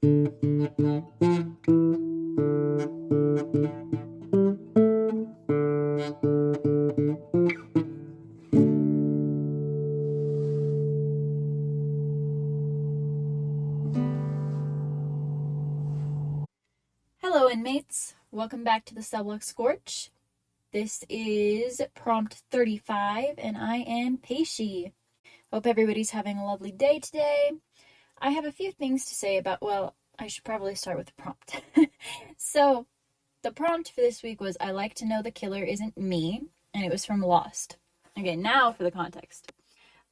Hello, inmates. Welcome back to the cellblock Scorch. This is prompt 35, and I am Peixe. Hope everybody's having a lovely day today. I have a few things to say about, well, I should probably start with the prompt. So, the prompt for this week was, I like to know the killer isn't me, and it was from Lost. Okay, now for the context.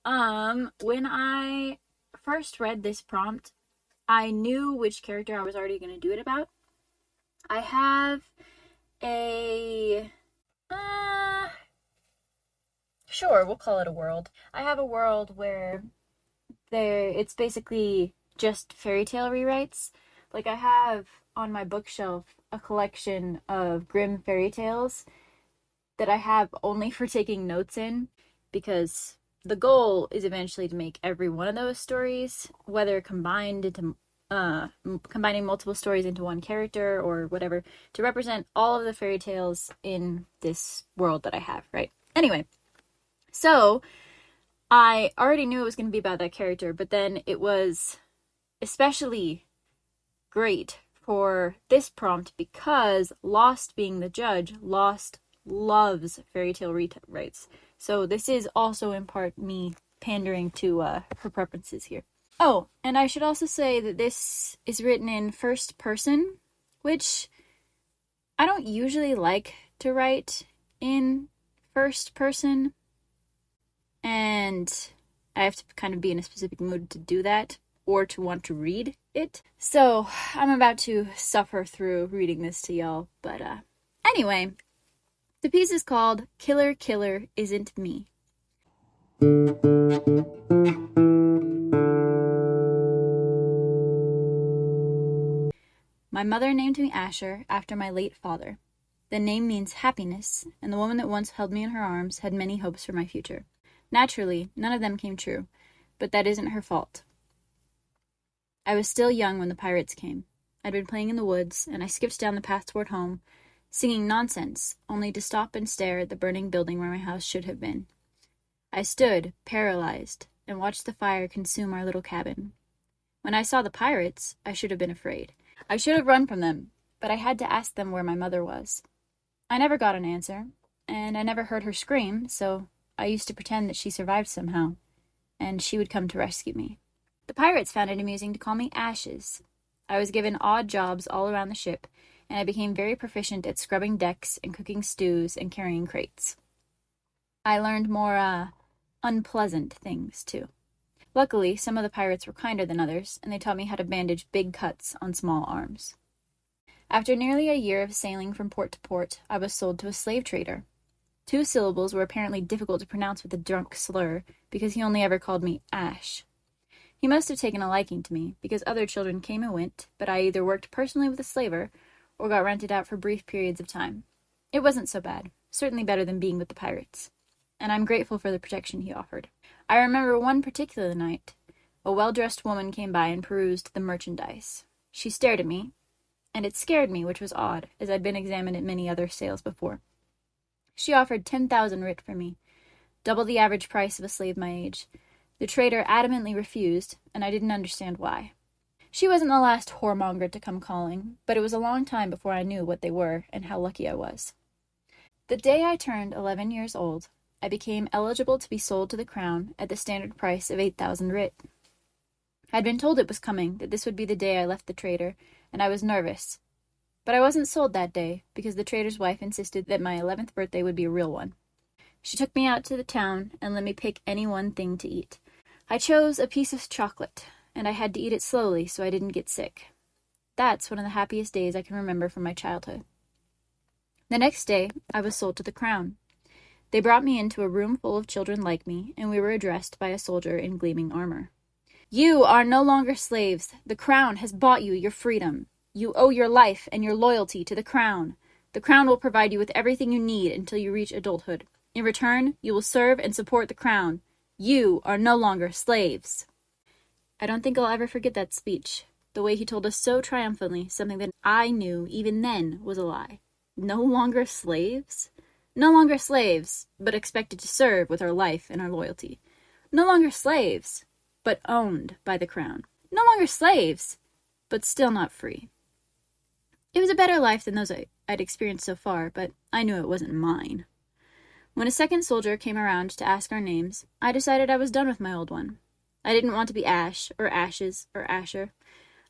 When I first read this prompt, I knew which character I was already going to do it about. I have sure, we'll call it a world. I have a world where it's basically just fairy tale rewrites. Like, I have on my bookshelf a collection of Grimm fairy tales that I have only for taking notes in, because the goal is eventually to make every one of those stories, whether combining multiple stories into one character or whatever, to represent all of the fairy tales in this world that I have, right? Anyway, so I already knew it was going to be about that character, but then it was especially great for this prompt because Lost being the judge, Lost loves fairy tale rewrites. So this is also in part me pandering to her preferences here. Oh, and I should also say that this is written in first person, which I don't usually like to write in first person, and I have to kind of be in a specific mood to do that, or to want to read it. So I'm about to suffer through reading this to y'all, but anyway, the piece is called Killer Killer Isn't Me. My mother named me Asher after my late father. The name means happiness, and the woman that once held me in her arms had many hopes for my future. Naturally, none of them came true, but that isn't her fault. I was still young when the pirates came. I'd been playing in the woods, and I skipped down the path toward home, singing nonsense, only to stop and stare at the burning building where my house should have been. I stood, paralyzed, and watched the fire consume our little cabin. When I saw the pirates, I should have been afraid. I should have run from them, but I had to ask them where my mother was. I never got an answer, and I never heard her scream, so I used to pretend that she survived somehow, and she would come to rescue me. The pirates found it amusing to call me Ashes. I was given odd jobs all around the ship, and I became very proficient at scrubbing decks and cooking stews and carrying crates. I learned more, unpleasant things, too. Luckily, some of the pirates were kinder than others, and they taught me how to bandage big cuts on small arms. After nearly a year of sailing from port to port, I was sold to a slave trader. 2 syllables were apparently difficult to pronounce with a drunk slur, because he only ever called me Ash. He must have taken a liking to me, because other children came and went, but I either worked personally with a slaver, or got rented out for brief periods of time. It wasn't so bad, certainly better than being with the pirates, and I'm grateful for the protection he offered. I remember one particular night. A well-dressed woman came by and perused the merchandise. She stared at me, and it scared me, which was odd, as I'd been examined at many other sales before. She offered 10,000 writ for me, double the average price of a slave my age. The trader adamantly refused, and I didn't understand why. She wasn't the last whoremonger to come calling, but it was a long time before I knew what they were and how lucky I was. The day I turned 11 years old, I became eligible to be sold to the crown at the standard price of 8,000 writ. I'd been told it was coming, that this would be the day I left the trader, and I was nervous. But I wasn't sold that day, because the trader's wife insisted that my 11th birthday would be a real one. She took me out to the town and let me pick any one thing to eat. I chose a piece of chocolate, and I had to eat it slowly so I didn't get sick. That's one of the happiest days I can remember from my childhood. The next day, I was sold to the crown. They brought me into a room full of children like me, and we were addressed by a soldier in gleaming armor. You are no longer slaves. The crown has bought you your freedom. You owe your life and your loyalty to the crown. The crown will provide you with everything you need until you reach adulthood. In return, you will serve and support the crown. You are no longer slaves. I don't think I'll ever forget that speech. the way he told us so triumphantly something that I knew even then was a lie. No longer slaves? No longer slaves, but expected to serve with our life and our loyalty. No longer slaves, but owned by the crown. No longer slaves, but still not free. It was a better life than those I'd experienced so far, but I knew it wasn't mine. When a second soldier came around to ask our names, I decided I was done with my old one. I didn't want to be Ash, or Ashes, or Asher.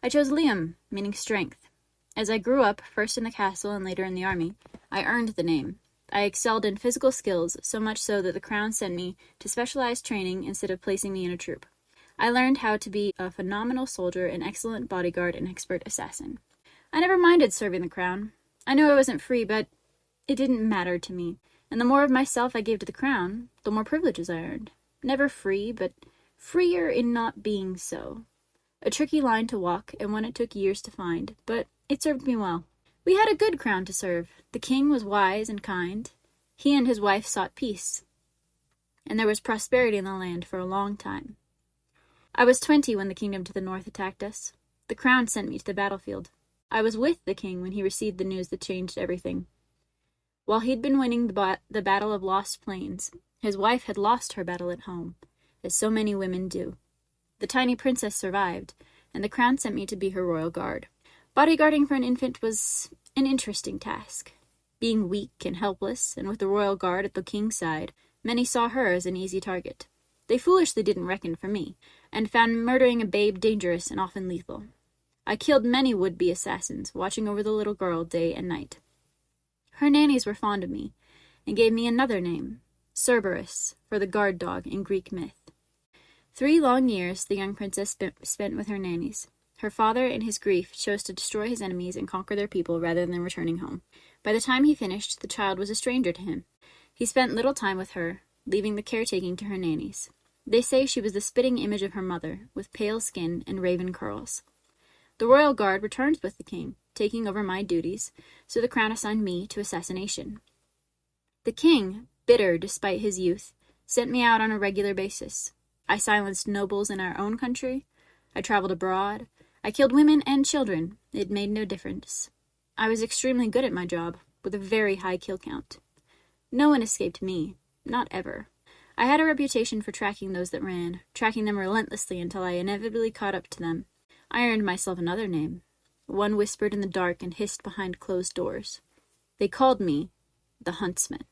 I chose Liam, meaning strength. As I grew up, first in the castle and later in the army, I earned the name. I excelled in physical skills, so much so that the crown sent me to specialized training instead of placing me in a troop. I learned how to be a phenomenal soldier, an excellent bodyguard, and expert assassin. I never minded serving the crown. I knew I wasn't free, but it didn't matter to me. And the more of myself I gave to the crown, the more privileges I earned. Never free, but freer in not being so. A tricky line to walk, and one it took years to find, but it served me well. We had a good crown to serve. The king was wise and kind. He and his wife sought peace. And there was prosperity in the land for a long time. I was 20 when the kingdom to the north attacked us. The crown sent me to the battlefield. I was with the king when he received the news that changed everything. While he'd been winning the Battle of Lost Plains, his wife had lost her battle at home, as so many women do. The tiny princess survived, and the crown sent me to be her royal guard. Bodyguarding for an infant was an interesting task. Being weak and helpless, and with the royal guard at the king's side, many saw her as an easy target. They foolishly didn't reckon for me, and found murdering a babe dangerous and often lethal. I killed many would-be assassins, watching over the little girl day and night. Her nannies were fond of me, and gave me another name, Cerberus, for the guard dog in Greek myth. 3 long years the young princess spent with her nannies. Her father, in his grief, chose to destroy his enemies and conquer their people rather than returning home. By the time he finished, the child was a stranger to him. He spent little time with her, leaving the caretaking to her nannies. They say she was the spitting image of her mother, with pale skin and raven curls. The royal guard returned with the king, taking over my duties, so the crown assigned me to assassination. The king, bitter despite his youth, sent me out on a regular basis. I silenced nobles in our own country. I traveled abroad. I killed women and children. It made no difference. I was extremely good at my job, with a very high kill count. No one escaped me. Not ever. I had a reputation for tracking those that ran, tracking them relentlessly until I inevitably caught up to them. I earned myself another name. One whispered in the dark and hissed behind closed doors. They called me the Huntsman.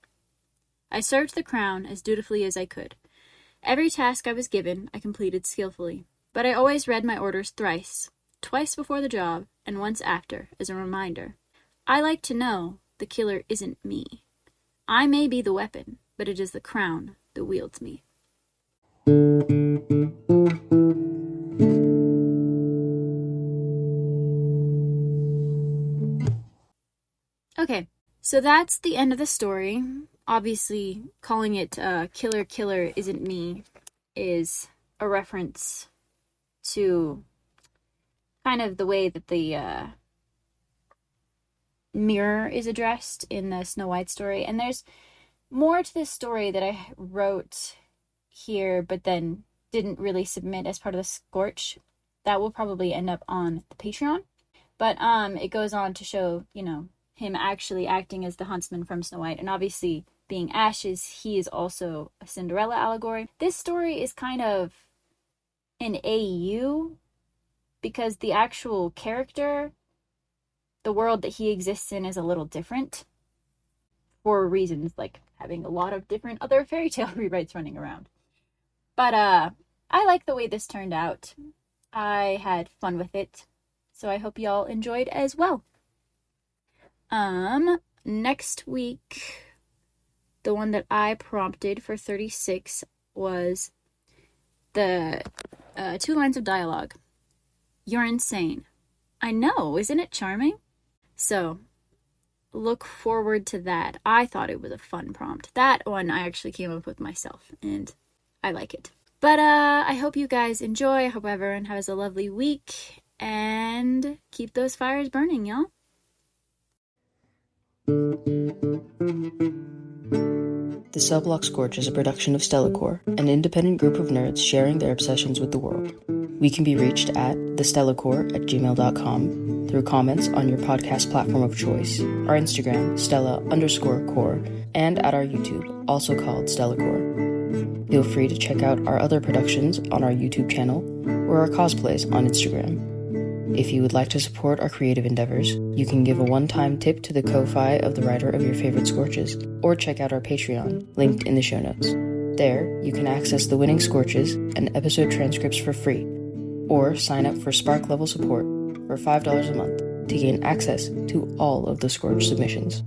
I served the crown as dutifully as I could. Every task I was given, I completed skillfully. But I always read my orders thrice, twice before the job, and once after, as a reminder. I like to know the killer isn't me. I may be the weapon, but it is the crown that wields me. Okay, so that's the end of the story. Obviously, calling it Killer Isn't Me is a reference to kind of the way that the mirror is addressed in the Snow White story. And there's more to this story that I wrote here, but then didn't really submit as part of the Scorch. That will probably end up on the Patreon. But it goes on to show, him actually acting as the huntsman from Snow White. And obviously, being Ashes, he is also a Cinderella allegory. This story is kind of an AU, because the actual character, the world that he exists in, is a little different. For reasons like having a lot of different other fairy tale rewrites running around. But I like the way this turned out. I had fun with it. So I hope y'all enjoyed as well. Next week, the one that I prompted for 36 was the 2 lines of dialogue. You're insane. I know, isn't it charming? So, look forward to that. I thought it was a fun prompt. That one I actually came up with myself, and I like it. But I hope you guys enjoy. I hope everyone has a lovely week, and keep those fires burning, y'all. The Cellblock Scorch is a production of Stellacore, an independent group of nerds sharing their obsessions with the world. We can be reached at thestellacore@gmail.com, through comments on your podcast platform of choice, our Instagram, Stella_core, and at our YouTube, also called Stellacore. Feel free to check out our other productions on our YouTube channel or our cosplays on Instagram. If you would like to support our creative endeavors, you can give a one-time tip to the Ko-Fi of the writer of your favorite Scorches, or check out our Patreon, linked in the show notes. There, you can access the winning Scorches and episode transcripts for free, or sign up for Spark level support for $5 a month to gain access to all of the Scorch submissions.